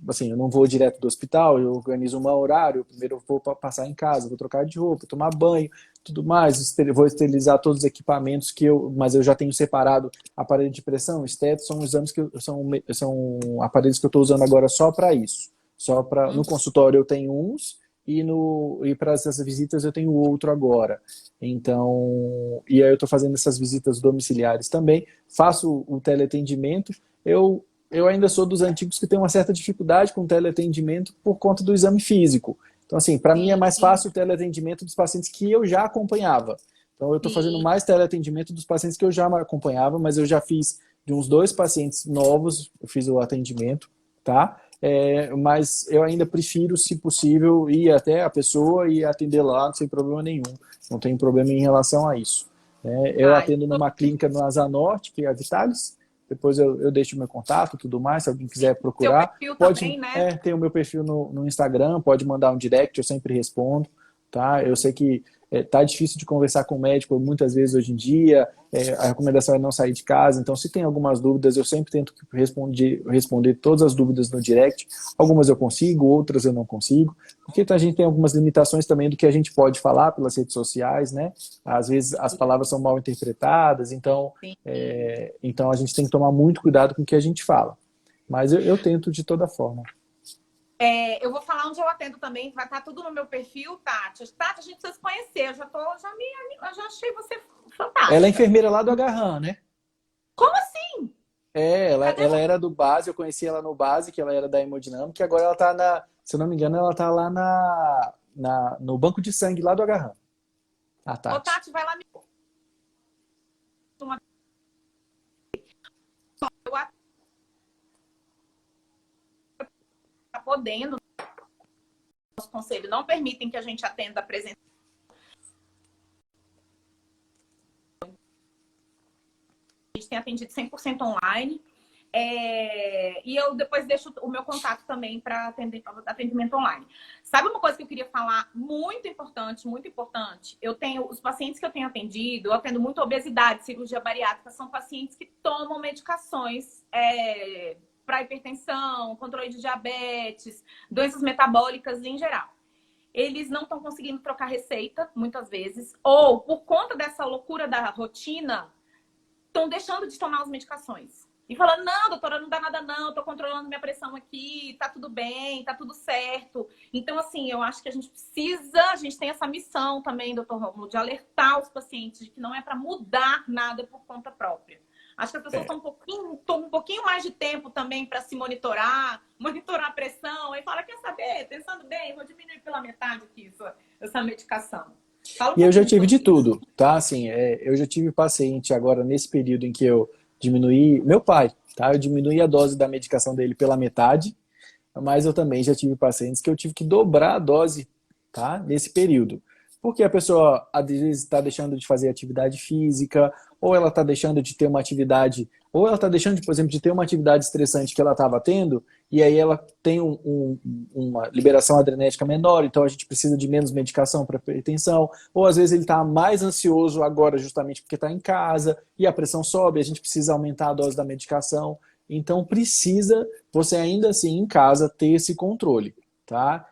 assim, eu não vou direto do hospital, eu organizo um horário, primeiro eu vou passar em casa, vou trocar de roupa, tomar banho, tudo mais, vou esterilizar todos os equipamentos mas eu já tenho separado aparelho de pressão, esteto, são exames são aparelhos que eu estou usando agora só para isso. No consultório eu tenho uns e para essas visitas eu tenho outro agora. Então, e aí eu estou fazendo essas visitas domiciliares também, faço o teleatendimento, eu eu ainda sou dos antigos que tem uma certa dificuldade com teleatendimento por conta do exame físico. Então, assim, para mim é mais fácil o teleatendimento dos pacientes que eu já acompanhava. Então, eu estou fazendo mais teleatendimento dos pacientes que eu já acompanhava, mas eu já fiz de uns 2 pacientes novos, eu fiz o atendimento, tá? Mas eu ainda prefiro, se possível, ir até a pessoa e atender lá sem problema nenhum. Não tem problema em relação a isso. Eu atendo numa clínica no Asa Norte, que é a Vitalis. Depois eu deixo o meu contato e tudo mais, se alguém quiser procurar. Seu perfil pode, também, né? tem o meu perfil no Instagram, pode mandar um direct, eu sempre respondo. Tá? Eu sei que tá difícil de conversar com o médico muitas vezes hoje em dia, a recomendação é não sair de casa, então se tem algumas dúvidas, eu sempre tento responder todas as dúvidas no direct. Algumas eu consigo, outras eu não consigo, porque a gente tem algumas limitações também do que a gente pode falar pelas redes sociais, né? Às vezes as palavras são mal interpretadas, então a gente tem que tomar muito cuidado com o que a gente fala. Mas eu tento de toda forma. Eu vou falar onde eu atendo também, vai estar tudo no meu perfil, Tati. Tati, a gente precisa se conhecer, eu já achei você fantástica. Ela é enfermeira lá do Agarran, né? Como assim? Ela era do Base, eu conheci ela no Base, que ela era da hemodinâmica, e agora ela tá se eu não me engano, ela tá lá no banco de sangue lá do Agarran. A Tati. Ô, Tati, vai lá me... Tá podendo, nosso conselho não permitem que a gente atenda presencialmente. A gente tem atendido 100% online. E eu depois deixo o meu contato também para atendimento online. Sabe uma coisa que eu queria falar muito importante, muito importante? Eu tenho os pacientes que eu tenho atendido, eu atendo muito obesidade, cirurgia bariátrica, são pacientes que tomam medicações para hipertensão, controle de diabetes, doenças metabólicas em geral. Eles não estão conseguindo trocar receita, muitas vezes, ou por conta dessa loucura da rotina, estão deixando de tomar as medicações. E falando, não, doutora, não dá nada não, tô controlando minha pressão aqui, tá tudo bem, tá tudo certo. Então, assim, eu acho que a gente tem essa missão também, doutor Rômulo, de alertar os pacientes de que não é para mudar nada por conta própria. Acho que as pessoas estão um pouquinho mais de tempo também para se monitorar a pressão, e fala, quer saber, pensando bem, vou diminuir pela metade aqui essa medicação. E eu já tive de tudo, tá? Assim, eu já tive paciente agora nesse período em que eu diminuí, meu pai, tá? Eu diminuí a dose da medicação dele pela metade, mas eu também já tive pacientes que eu tive que dobrar a dose, tá? Nesse período. Porque a pessoa, às vezes, está deixando de fazer atividade física, ou ela está deixando de ter uma atividade, ou ela está deixando, por exemplo, de ter uma atividade estressante que ela estava tendo, e aí ela tem uma liberação adrenética menor, então a gente precisa de menos medicação para hipertensão, ou às vezes ele está mais ansioso agora justamente porque está em casa, e a pressão sobe, a gente precisa aumentar a dose da medicação. Então precisa, você ainda assim em casa, ter esse controle, tá?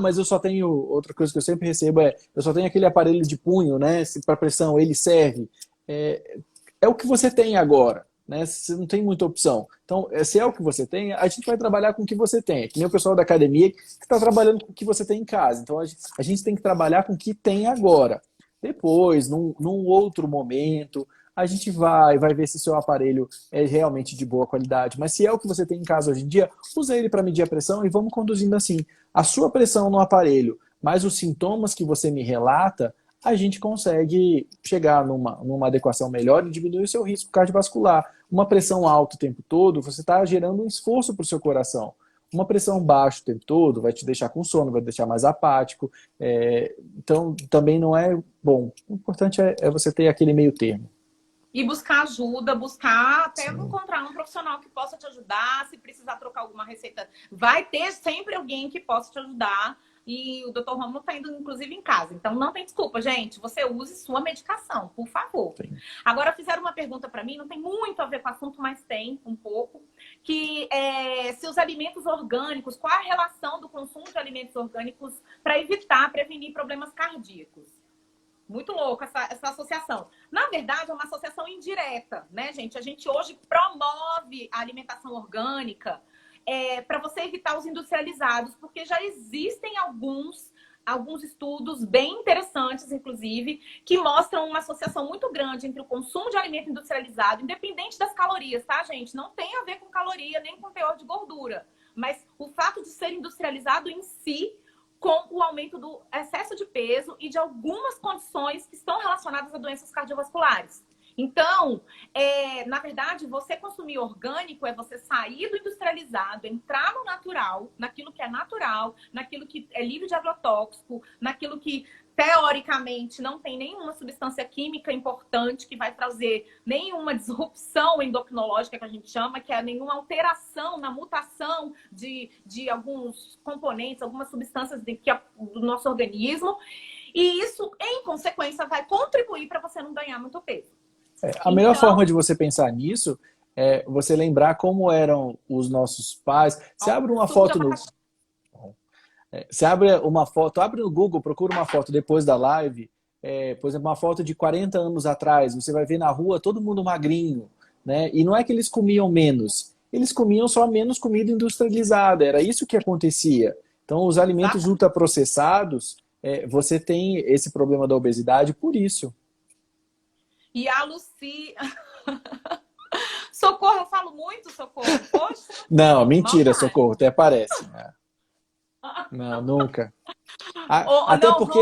Mas eu só tenho, outra coisa que eu sempre recebo eu só tenho aquele aparelho de punho, né? Para pressão, ele serve. É o que você tem agora, né? Você não tem muita opção. Então, se é o que você tem, a gente vai trabalhar com o que você tem. Que nem o pessoal da academia que está trabalhando com o que você tem em casa. Então, a gente tem que trabalhar com o que tem agora. Depois, num outro momento, a gente vai ver se o seu aparelho é realmente de boa qualidade. Mas se é o que você tem em casa hoje em dia, usa ele para medir a pressão e vamos conduzindo assim. A sua pressão no aparelho, mais os sintomas que você me relata, a gente consegue chegar numa adequação melhor e diminuir o seu risco cardiovascular. Uma pressão alta o tempo todo, você está gerando um esforço para o seu coração. Uma pressão baixa o tempo todo vai te deixar com sono, vai te deixar mais apático. Então, também não é bom. O importante é você ter aquele meio termo. E buscar ajuda, buscar até encontrar um profissional que possa te ajudar. Se precisar trocar alguma receita, vai ter sempre alguém que possa te ajudar. E o Dr. Rômulo está indo, inclusive, em casa. Então, não tem desculpa, gente. Você use sua medicação, por favor. Sim. Agora, fizeram uma pergunta para mim, não tem muito a ver com o assunto, mas tem um pouco. Que se os alimentos orgânicos, qual a relação do consumo de alimentos orgânicos para prevenir problemas cardíacos? Muito louco essa associação. Na verdade, é uma associação indireta, né, gente? A gente hoje promove a alimentação orgânica para você evitar os industrializados, porque já existem alguns alguns estudos bem interessantes, inclusive, que mostram uma associação muito grande entre o consumo de alimento industrializado, independente das calorias, tá, gente? Não tem a ver com caloria nem com teor de gordura, mas o fato de ser industrializado em si, com o aumento do excesso de peso e de algumas condições que estão relacionadas a doenças cardiovasculares. Então, na verdade, você consumir orgânico é você sair do industrializado, entrar no natural, naquilo que é natural, naquilo que é livre de agrotóxico, naquilo que, teoricamente, não tem nenhuma substância química importante que vai trazer nenhuma disrupção endocrinológica, que a gente chama, que é nenhuma alteração na mutação de alguns componentes, algumas substâncias do nosso organismo. E isso, em consequência, vai contribuir para você não ganhar muito peso. A melhor forma de você pensar nisso é você lembrar como eram os nossos pais. Você abre uma foto no... Você abre uma foto, abre no Google, procura uma foto depois da live, por exemplo, uma foto de 40 anos atrás, você vai ver na rua todo mundo magrinho, né? E não é que eles comiam menos, eles comiam só menos comida industrializada, era isso que acontecia. Então, os alimentos ultraprocessados, você tem esse problema da obesidade por isso. E a Lucy... Socorro, eu falo muito, Socorro. Poxa. Não, mentira, Socorro, até parece. Não, nunca. Até não, porque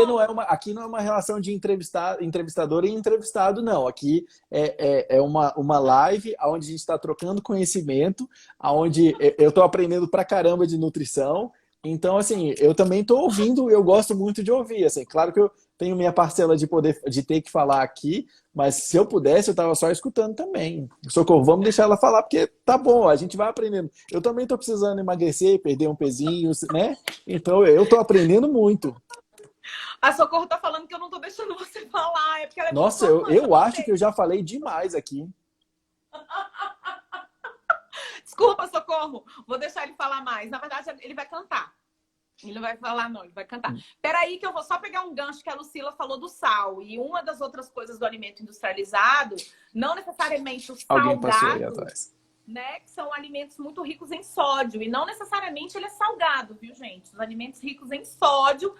aqui não é uma relação de entrevistador e entrevistado, não. Aqui é uma live onde a gente está trocando conhecimento, onde eu estou aprendendo pra caramba de nutrição. Então, assim, eu também estou ouvindo, eu gosto muito de ouvir. Assim, claro que eu tenho minha parcela de ter que falar aqui, mas se eu pudesse, eu estava só escutando também. Socorro, vamos deixar ela falar, porque tá bom, a gente vai aprendendo. Eu também estou precisando emagrecer, perder um pezinho, né? Então, eu estou aprendendo muito. A Socorro tá falando que eu não estou deixando você falar. Porque ela é Nossa, eu acho que eu já falei demais aqui. Desculpa, Socorro. Vou deixar ele falar mais. Na verdade, ele vai cantar. Ele não vai falar, não. Ele vai cantar. Peraí que eu vou só pegar um gancho que a Lucila falou do sal. E uma das outras coisas do alimento industrializado, não necessariamente os salgados, né? Que são alimentos muito ricos em sódio. E não necessariamente ele é salgado, viu, gente? Os alimentos ricos em sódio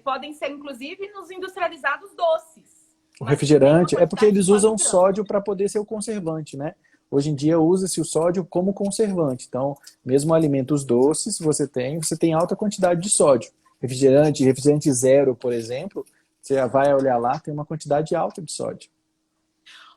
podem ser, inclusive, nos industrializados doces. O refrigerante é porque eles usam sódio para poder ser o conservante, né? Hoje em dia usa-se o sódio como conservante. Então, mesmo alimentos doces, você tem alta quantidade de sódio. Refrigerante zero, por exemplo, você vai olhar lá, tem uma quantidade alta de sódio.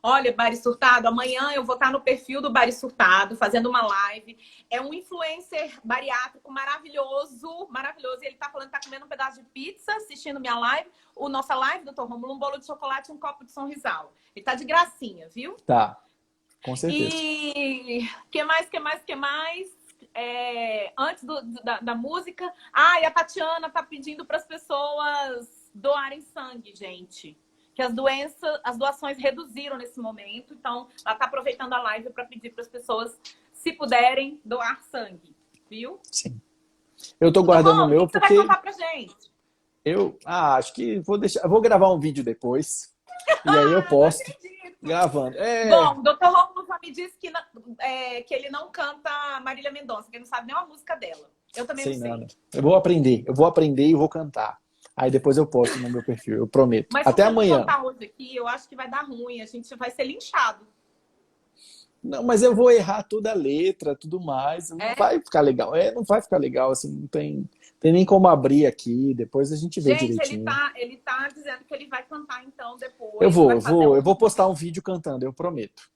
Olha, Bari Surtado, amanhã eu vou estar no perfil do Bari Surtado, fazendo uma live. É um influencer bariátrico maravilhoso, maravilhoso. E ele tá falando que tá comendo um pedaço de pizza, assistindo minha live. Nossa live, doutor Rômulo, um bolo de chocolate e um copo de Sonrisal. Ele tá de gracinha, viu? Tá. Com certeza. E que mais? Antes da música. E a Tatiana tá pedindo para as pessoas doarem sangue, gente. Que as doações reduziram nesse momento. Então, ela tá aproveitando a live para pedir para as pessoas, se puderem, doar sangue. Viu? Sim. Eu tô guardando o meu porque... Você vai contar pra gente? Acho que vou gravar um vídeo depois. E aí eu posto. Gravando. Bom, o Dr. Rômulo já me disse que ele não canta Marília Mendonça, que ele não sabe nem uma música dela. Eu também não sei. Nada. Eu vou aprender e vou cantar. Aí depois eu posto no meu perfil, eu prometo. Mas até amanhã. Se eu cantar hoje aqui, eu acho que vai dar ruim, a gente vai ser linchado. Não, mas eu vou errar toda a letra, tudo mais. Não vai ficar legal. Não vai ficar legal, assim, não tem nem como abrir aqui, depois a gente vê direitinho. Ele tá dizendo que ele vai cantar então depois. Eu vou postar um vídeo cantando, eu prometo.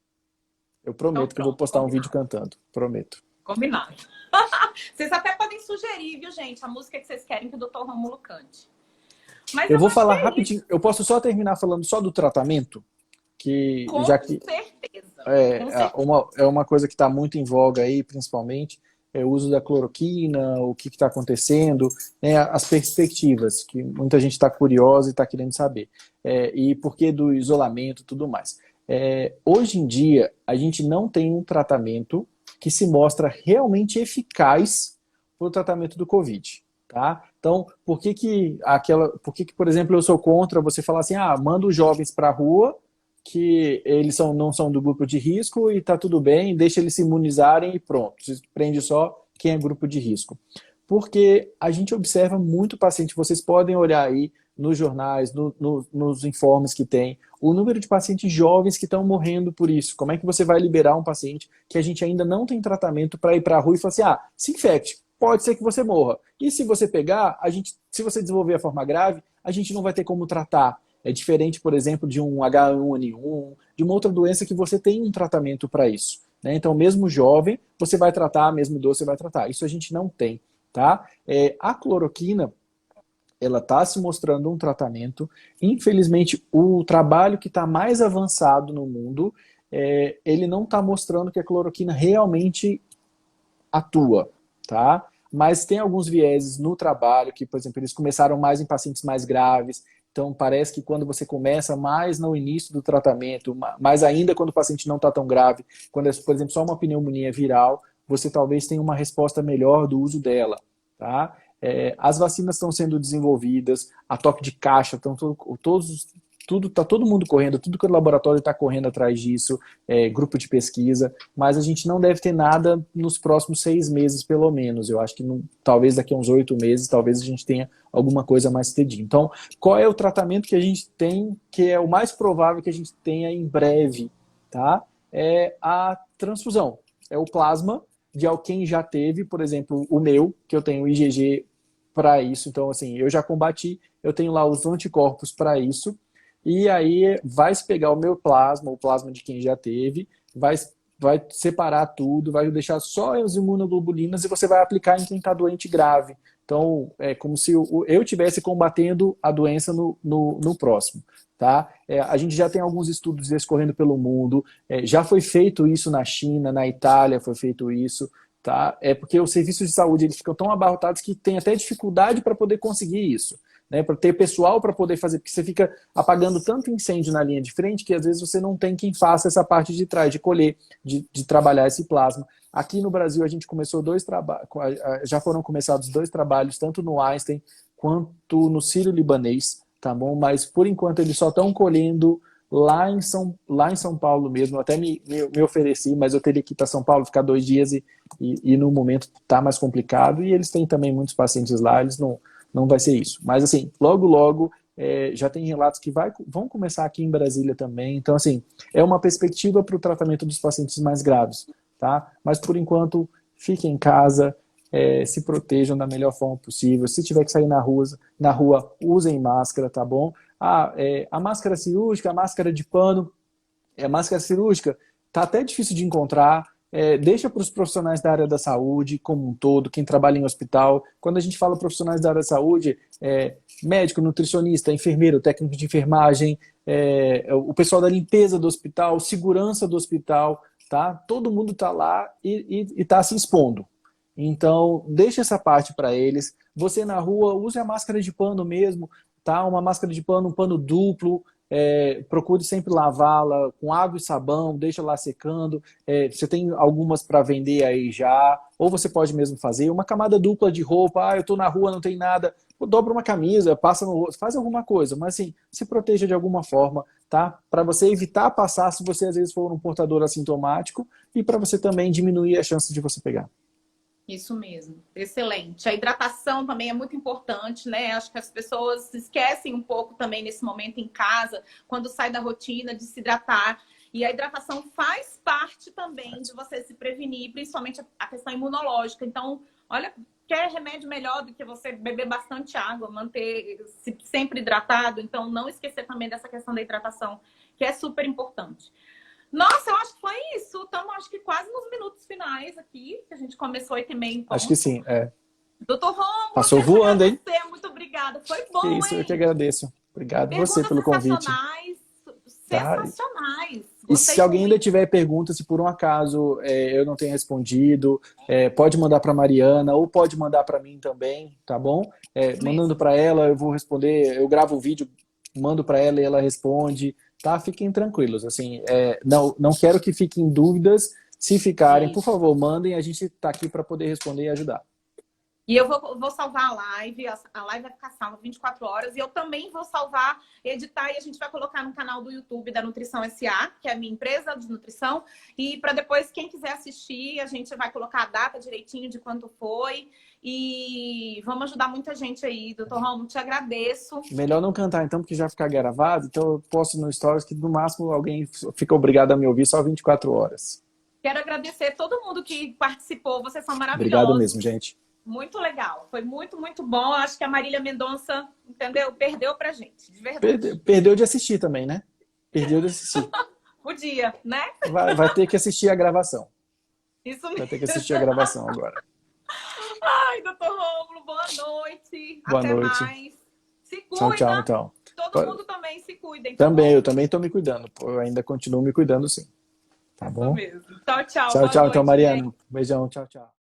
Eu prometo então, que eu vou postar um vídeo cantando, prometo. Combinado. Vocês até podem sugerir, viu, gente, a música que vocês querem que o Dr. Rômulo cante. Mas eu vou falar rapidinho, eu posso só terminar falando só do tratamento? Com certeza. É uma coisa que está muito em voga aí, principalmente, é o uso da cloroquina, o que está acontecendo, né, as perspectivas, que muita gente está curiosa e está querendo saber. E por que do isolamento e tudo mais. Hoje em dia, a gente não tem um tratamento que se mostra realmente eficaz para o tratamento do Covid. Tá? Então, por que, por exemplo, eu sou contra você falar assim, manda os jovens para a rua, que eles não são do grupo de risco e tá tudo bem, deixa eles se imunizarem e pronto. Você prende só quem é grupo de risco. Porque a gente observa muito paciente, vocês podem olhar aí nos jornais, nos informes que tem, o número de pacientes jovens que estão morrendo por isso. Como é que você vai liberar um paciente que a gente ainda não tem tratamento para ir para a rua e falar assim, ah, se infecte, pode ser que você morra. E se você pegar, se você desenvolver a forma grave, a gente não vai ter como tratar. É diferente, por exemplo, de um H1N1, de uma outra doença que você tem um tratamento para isso. Né? Então, mesmo jovem, você vai tratar, mesmo idoso, você vai tratar. Isso a gente não tem. Tá? A cloroquina, ela está se mostrando um tratamento. Infelizmente, o trabalho que está mais avançado no mundo, ele não está mostrando que a cloroquina realmente atua, tá? Mas tem alguns vieses no trabalho que, por exemplo, eles começaram mais em pacientes mais graves. Então, parece que quando você começa mais no início do tratamento, mais ainda quando o paciente não está tão grave, quando é, por exemplo, só uma pneumonia viral, você talvez tenha uma resposta melhor do uso dela, tá? As vacinas estão sendo desenvolvidas, a toque de caixa, estão tá todo mundo correndo, tudo que o laboratório está correndo atrás disso, grupo de pesquisa, mas a gente não deve ter nada nos próximos 6 meses, pelo menos. Eu acho que talvez daqui a uns 8 meses, talvez a gente tenha alguma coisa mais cedinho. Então, qual é o tratamento que a gente tem, que é o mais provável que a gente tenha em breve, tá? É a transfusão, é o plasma de quem já teve, por exemplo, o meu, que eu tenho IgG para isso. Então, assim, eu já combati, eu tenho lá os anticorpos para isso. E aí vai se pegar o meu plasma, o plasma de quem já teve, vai separar tudo, vai deixar só as imunoglobulinas e você vai aplicar em quem está doente grave. Então, é como se eu estivesse combatendo a doença no próximo. Tá? A gente já tem alguns estudos escorrendo pelo mundo, já foi feito isso na China, na Itália foi feito isso. Tá? É porque os serviços de saúde eles ficam tão abarrotados que tem até dificuldade para poder conseguir isso. Né, para ter pessoal para poder fazer, porque você fica apagando tanto incêndio na linha de frente que às vezes você não tem quem faça essa parte de trás, de colher, de trabalhar esse plasma. Aqui no Brasil a gente começou já foram começados 2 trabalhos, tanto no Einstein quanto no Sírio-Libanês, tá bom? Mas por enquanto eles só estão colhendo lá em São Paulo mesmo. Eu até me ofereci, mas eu teria que ir para São Paulo, ficar 2 dias e no momento está mais complicado. E eles têm também muitos pacientes lá, eles não vai ser isso. Mas assim, logo, já tem relatos que vão começar aqui em Brasília também. Então, assim, é uma perspectiva para o tratamento dos pacientes mais graves, tá? Mas, por enquanto, fiquem em casa, se protejam da melhor forma possível. Se tiver que sair na rua, usem máscara, tá bom? A máscara cirúrgica, a máscara de pano, a máscara cirúrgica, tá até difícil de encontrar. Deixa para os profissionais da área da saúde como um todo, quem trabalha em hospital. Quando a gente fala profissionais da área da saúde, médico, nutricionista, enfermeiro, técnico de enfermagem, o pessoal da limpeza do hospital, segurança do hospital, tá? Todo mundo está lá e está se expondo. Então, deixa essa parte para eles. Você na rua, use a máscara de pano mesmo, tá? Uma máscara de pano, um pano duplo. Procure sempre lavá-la com água e sabão, deixa lá secando. Você tem algumas para vender aí já, ou você pode mesmo fazer uma camada dupla de roupa. Eu estou na rua, não tem nada, dobra uma camisa, passa no rosto, faz alguma coisa, mas assim, se proteja de alguma forma, tá? Para você evitar passar se você às vezes for um portador assintomático e para você também diminuir a chance de você pegar. Isso mesmo, excelente. A hidratação também é muito importante, né? Acho que as pessoas esquecem um pouco também nesse momento em casa, quando sai da rotina, de se hidratar. E a hidratação faz parte também de você se prevenir, principalmente a questão imunológica. Então, olha, quer remédio melhor do que você beber bastante água, manter-se sempre hidratado. Então, não esquecer também dessa questão da hidratação, que é super importante. Nossa, eu acho que foi isso. Estamos, acho que quase nos minutos finais aqui, que a gente começou 8h30. Acho que sim, Doutor Rômulo, passou voando, hein? Muito obrigada. Foi bom, Isso, hein? eu que agradeço. Obrigado você Perguntas pelo convite. Sensacionais. E se alguém ainda tiver pergunta, se por um acaso eu não tenho respondido, pode mandar para Mariana ou pode mandar para mim também, tá bom? Mandando para ela, eu vou responder, eu gravo o vídeo, mando para ela e ela responde, tá? Fiquem tranquilos, assim, não quero que fiquem dúvidas. Se ficarem, por favor, mandem, a gente está aqui para poder responder e ajudar. E eu vou salvar a live vai ficar salva 24 horas. E eu também vou salvar, editar, e a gente vai colocar no canal do YouTube da Nutrição SA, que é a minha empresa de nutrição. E para depois, quem quiser assistir, a gente vai colocar a data direitinho de quanto foi. E vamos ajudar muita gente aí, doutor Rômulo, te agradeço. Melhor não cantar então, porque já ficar gravado. Então eu posto no Stories que no máximo alguém fica obrigado a me ouvir só 24 horas. Quero agradecer todo mundo que participou, vocês são maravilhosos. Obrigado mesmo, gente. Muito legal, foi muito, muito bom. Acho que a Marília Mendonça, entendeu? Perdeu pra gente, de verdade. Perdeu de assistir também, né? Perdeu de assistir. Podia, né? Vai ter que assistir a gravação. Isso Vai mesmo. ter que assistir a gravação agora. Ai, doutor Rômulo, boa noite. Boa Até noite. mais. Se Tchau, cuida. tchau, então. Todo mundo também se cuida. Também, eu também estou me cuidando. Eu ainda continuo me cuidando, sim. Tá Isso bom? mesmo. Tchau, tchau. Tchau, Boa tchau, noite, então, gente. Mariano. Beijão, tchau, tchau.